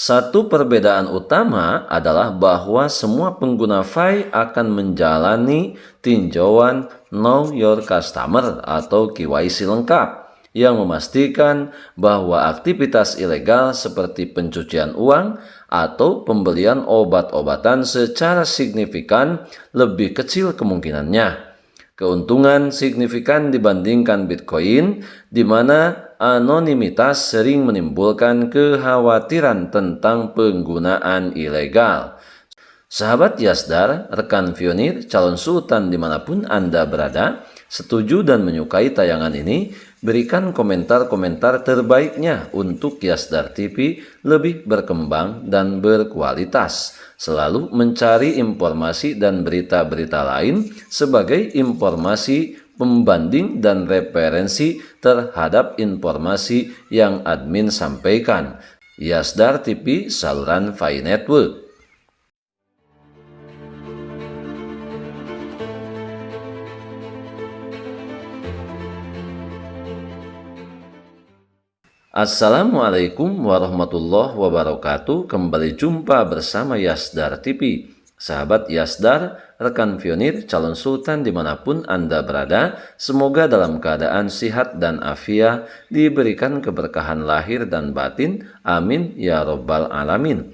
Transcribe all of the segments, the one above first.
Satu perbedaan utama adalah bahwa semua pengguna Fi akan menjalani tinjauan Know Your Customer atau KYC lengkap yang memastikan bahwa aktivitas ilegal seperti pencucian uang atau pembelian obat-obatan secara signifikan lebih kecil kemungkinannya. Keuntungan signifikan dibandingkan Bitcoin, di mana anonimitas sering menimbulkan kekhawatiran tentang penggunaan ilegal. Sahabat Yasdar, rekan Pionir, calon sultan dimanapun Anda berada, setuju dan menyukai tayangan ini? Berikan komentar-komentar terbaiknya untuk Yasdar TV lebih berkembang dan berkualitas. Selalu mencari informasi dan berita-berita lain sebagai informasi pembanding dan referensi terhadap informasi yang admin sampaikan. Yasdar TV, saluran Fi Network. Assalamualaikum warahmatullahi wabarakatuh. Kembali jumpa bersama Yasdar TV. Sahabat Yasdar, rekan Pionir, calon sultan dimanapun Anda berada, semoga dalam keadaan sehat dan afiat, diberikan keberkahan lahir dan batin. Amin ya robbal alamin.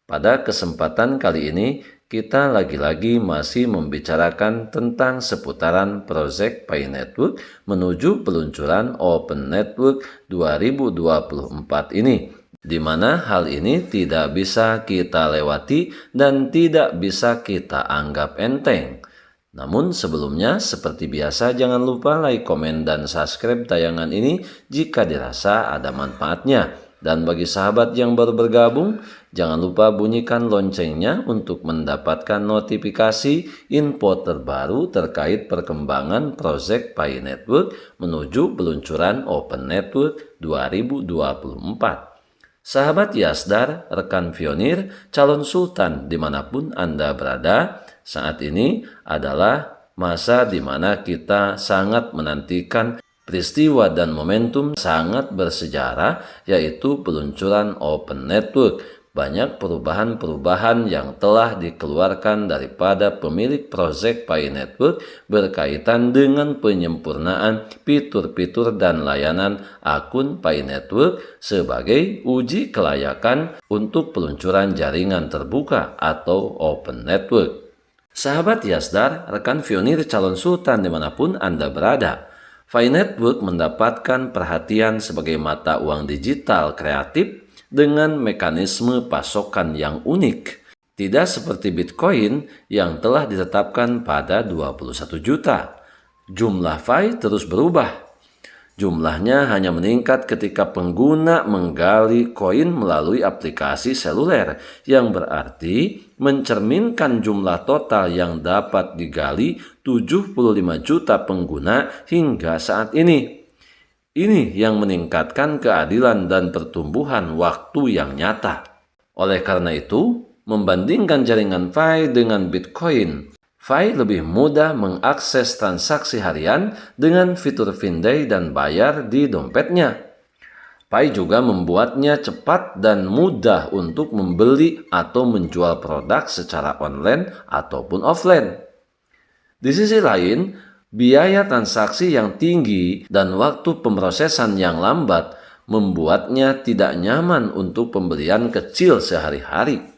Pada kesempatan kali ini, kita lagi-lagi masih membicarakan tentang seputaran proyek Pi Network menuju peluncuran Open Network 2024 ini, di mana hal ini tidak bisa kita lewati dan tidak bisa kita anggap enteng. Namun sebelumnya, seperti biasa, jangan lupa like, komen, dan subscribe tayangan ini jika dirasa ada manfaatnya. Dan bagi sahabat yang baru bergabung, jangan lupa bunyikan loncengnya untuk mendapatkan notifikasi info terbaru terkait perkembangan proyek Pi Network menuju peluncuran Open Network 2024. Sahabat Yasdar, rekan Pionir, calon sultan dimanapun Anda berada, saat ini adalah masa di mana kita sangat menantikan peristiwa dan momentum sangat bersejarah, yaitu peluncuran Open Network. Banyak perubahan-perubahan yang telah dikeluarkan daripada pemilik proyek Pi Network berkaitan dengan penyempurnaan fitur-fitur dan layanan akun Pi Network sebagai uji kelayakan untuk peluncuran jaringan terbuka atau Open Network. Sahabat Yasdar, rekan Pionir, calon sultan dimanapun Anda berada, Pi Network mendapatkan perhatian sebagai mata uang digital kreatif dengan mekanisme pasokan yang unik. Tidak seperti Bitcoin yang telah ditetapkan pada 21 juta. Jumlah Pi terus berubah. Jumlahnya hanya meningkat ketika pengguna menggali koin melalui aplikasi seluler, yang berarti mencerminkan jumlah total yang dapat digali 75 juta pengguna hingga saat ini. Ini yang meningkatkan keadilan dan pertumbuhan waktu yang nyata. Oleh karena itu, membandingkan jaringan Pi dengan Bitcoin, Pi lebih mudah mengakses transaksi harian dengan fitur pindai dan bayar di dompetnya. Pi juga membuatnya cepat dan mudah untuk membeli atau menjual produk secara online ataupun offline. Di sisi lain, biaya transaksi yang tinggi dan waktu pemrosesan yang lambat membuatnya tidak nyaman untuk pembelian kecil sehari-hari.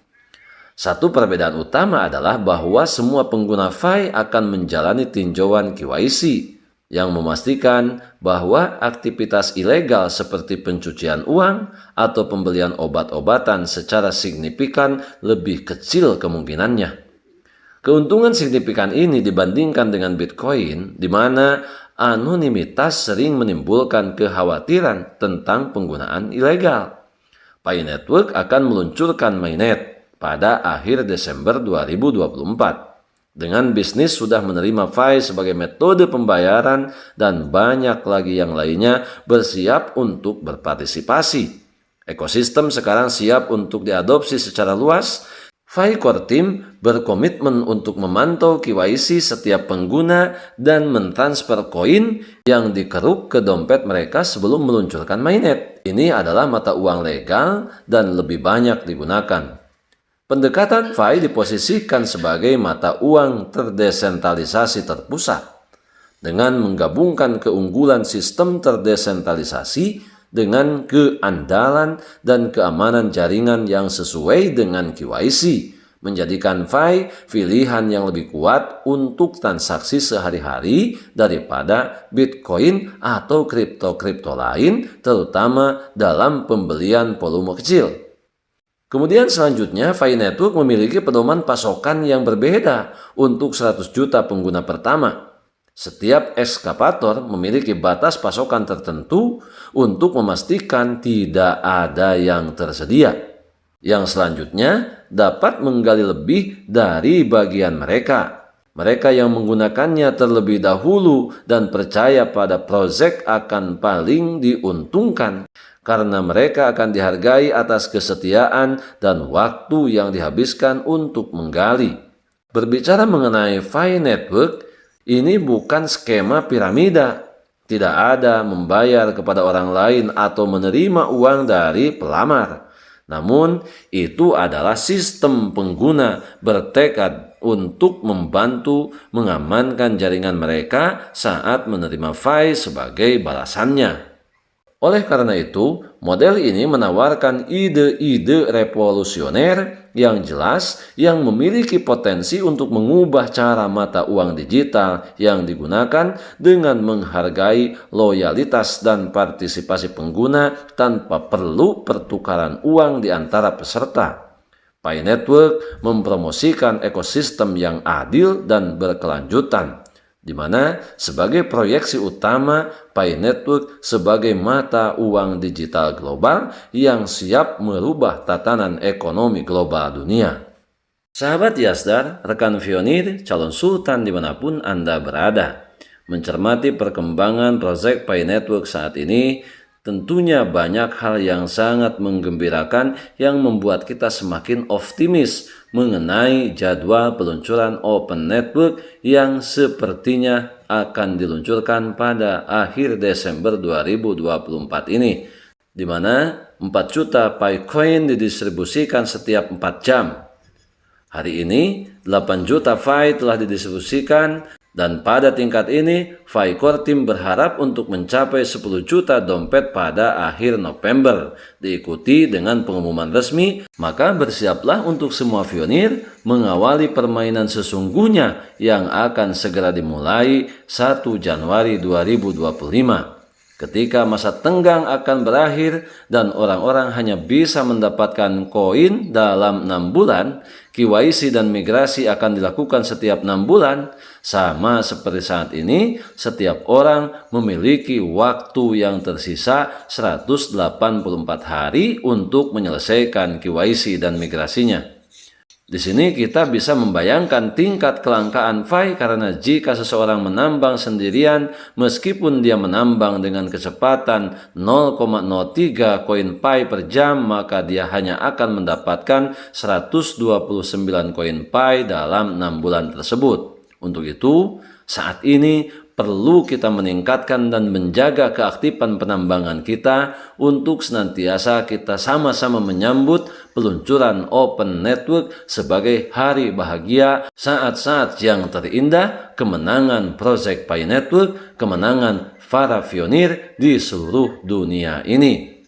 Satu perbedaan utama adalah bahwa semua pengguna Pi akan menjalani tinjauan KYC yang memastikan bahwa aktivitas ilegal seperti pencucian uang atau pembelian obat-obatan secara signifikan lebih kecil kemungkinannya. Keuntungan signifikan ini dibandingkan dengan Bitcoin, di mana anonimitas sering menimbulkan kekhawatiran tentang penggunaan ilegal. Pi Network akan meluncurkan mainnet pada akhir Desember 2024. Dengan bisnis sudah menerima Pi sebagai metode pembayaran dan banyak lagi yang lainnya bersiap untuk berpartisipasi. Ekosistem sekarang siap untuk diadopsi secara luas. Pi Core Team berkomitmen untuk memantau KYC setiap pengguna dan mentransfer koin yang dikeruk ke dompet mereka sebelum meluncurkan mainnet. Ini adalah mata uang legal dan lebih banyak digunakan. Pendekatan FI diposisikan sebagai mata uang terdesentralisasi terpusat dengan menggabungkan keunggulan sistem terdesentralisasi dengan keandalan dan keamanan jaringan yang sesuai dengan KYC, menjadikan FI pilihan yang lebih kuat untuk transaksi sehari-hari daripada Bitcoin atau kripto-kripto lain, terutama dalam pembelian volume kecil. Kemudian selanjutnya, FI Network memiliki pedoman pasokan yang berbeda untuk 100 juta pengguna pertama. Setiap ekskavator memiliki batas pasokan tertentu untuk memastikan tidak ada yang tersedia. Yang selanjutnya dapat menggali lebih dari bagian mereka. Mereka yang menggunakannya terlebih dahulu dan percaya pada proyek akan paling diuntungkan, karena mereka akan dihargai atas kesetiaan dan waktu yang dihabiskan untuk menggali. Berbicara mengenai FI Network, ini bukan skema piramida. Tidak ada membayar kepada orang lain atau menerima uang dari pelamar. Namun, itu adalah sistem pengguna bertekad untuk membantu mengamankan jaringan mereka saat menerima FI sebagai balasannya. Oleh karena itu, model ini menawarkan ide-ide revolusioner yang jelas yang memiliki potensi untuk mengubah cara mata uang digital yang digunakan dengan menghargai loyalitas dan partisipasi pengguna tanpa perlu pertukaran uang di antara peserta. FI Network mempromosikan ekosistem yang adil dan berkelanjutan, di mana sebagai proyeksi utama FI Network sebagai mata uang digital global yang siap merubah tatanan ekonomi global dunia. Sahabat Yasdar, rekan Pionir, calon sultan dimanapun Anda berada, mencermati perkembangan proyek FI Network saat ini, tentunya banyak hal yang sangat menggembirakan yang membuat kita semakin optimis mengenai jadwal peluncuran Open Network yang sepertinya akan diluncurkan pada akhir Desember 2024 ini, di mana 4 juta PiCoin didistribusikan setiap 4 jam. Hari ini 8 juta FI telah didistribusikan, dan pada tingkat ini, FI Core Team berharap untuk mencapai 10 juta dompet pada akhir November, diikuti dengan pengumuman resmi. Maka bersiaplah untuk semua pionir mengawali permainan sesungguhnya yang akan segera dimulai 1 Januari 2025. Ketika masa tenggang akan berakhir dan orang-orang hanya bisa mendapatkan koin dalam 6 bulan, KYC dan migrasi akan dilakukan setiap 6 bulan. Sama seperti saat ini, setiap orang memiliki waktu yang tersisa 184 hari untuk menyelesaikan KYC dan migrasinya. Di sini kita bisa membayangkan tingkat kelangkaan FI karena jika seseorang menambang sendirian, meskipun dia menambang dengan kecepatan 0,03 koin PI per jam, maka dia hanya akan mendapatkan 129 koin PI dalam 6 bulan tersebut. Untuk itu, saat ini perlu kita meningkatkan dan menjaga keaktifan penambangan kita untuk senantiasa kita sama-sama menyambut peluncuran Open Network sebagai hari bahagia, saat-saat yang terindah, kemenangan proyek FI Network, kemenangan para pionir di seluruh dunia ini.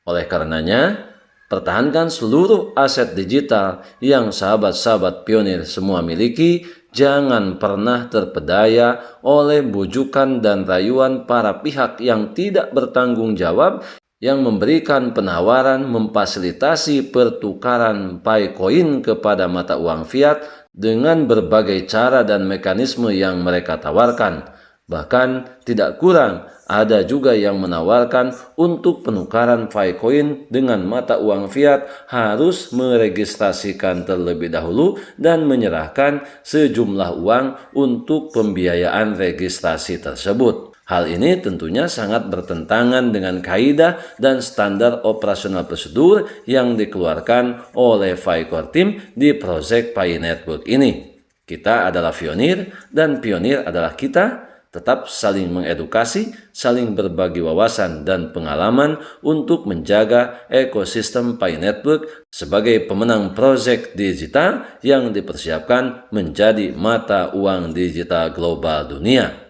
Oleh karenanya, pertahankan seluruh aset digital yang sahabat-sahabat pionir semua miliki. Jangan pernah terpedaya oleh bujukan dan rayuan para pihak yang tidak bertanggung jawab yang memberikan penawaran memfasilitasi pertukaran PiCoin kepada mata uang fiat dengan berbagai cara dan mekanisme yang mereka tawarkan. Bahkan tidak kurang, ada juga yang menawarkan untuk penukaran PiCoin dengan mata uang fiat harus meregistrasikan terlebih dahulu dan menyerahkan sejumlah uang untuk pembiayaan registrasi tersebut. Hal ini tentunya sangat bertentangan dengan kaidah dan standar operasional prosedur yang dikeluarkan oleh FI Core Team di proyek FI Network ini. Kita adalah pionir dan pionir adalah kita. tetap saling mengedukasi, saling berbagi wawasan dan pengalaman untuk menjaga ekosistem Pi Network sebagai pemenang proyek digital yang dipersiapkan menjadi mata uang digital global dunia.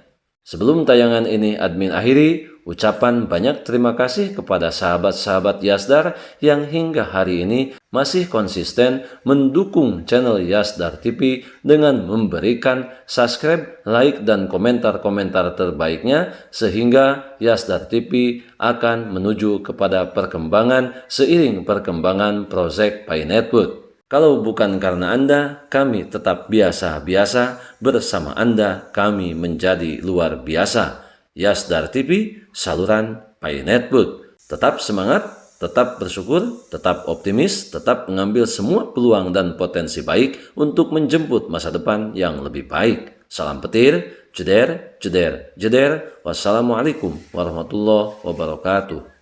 Sebelum tayangan ini admin akhiri, ucapan banyak terima kasih kepada sahabat-sahabat Yasdar yang hingga hari ini masih konsisten mendukung channel Yasdar TV dengan memberikan subscribe, like, dan komentar-komentar terbaiknya sehingga Yasdar TV akan menuju kepada perkembangan seiring perkembangan proyek Pi Network. Kalau bukan karena Anda, kami tetap biasa-biasa. Bersama Anda, kami menjadi luar biasa. Yasdar TV, saluran Pi Network. Tetap semangat, tetap bersyukur, tetap optimis, tetap mengambil semua peluang dan potensi baik untuk menjemput masa depan yang lebih baik. Salam petir, jeder, jeder, jeder. Wassalamualaikum warahmatullahi wabarakatuh.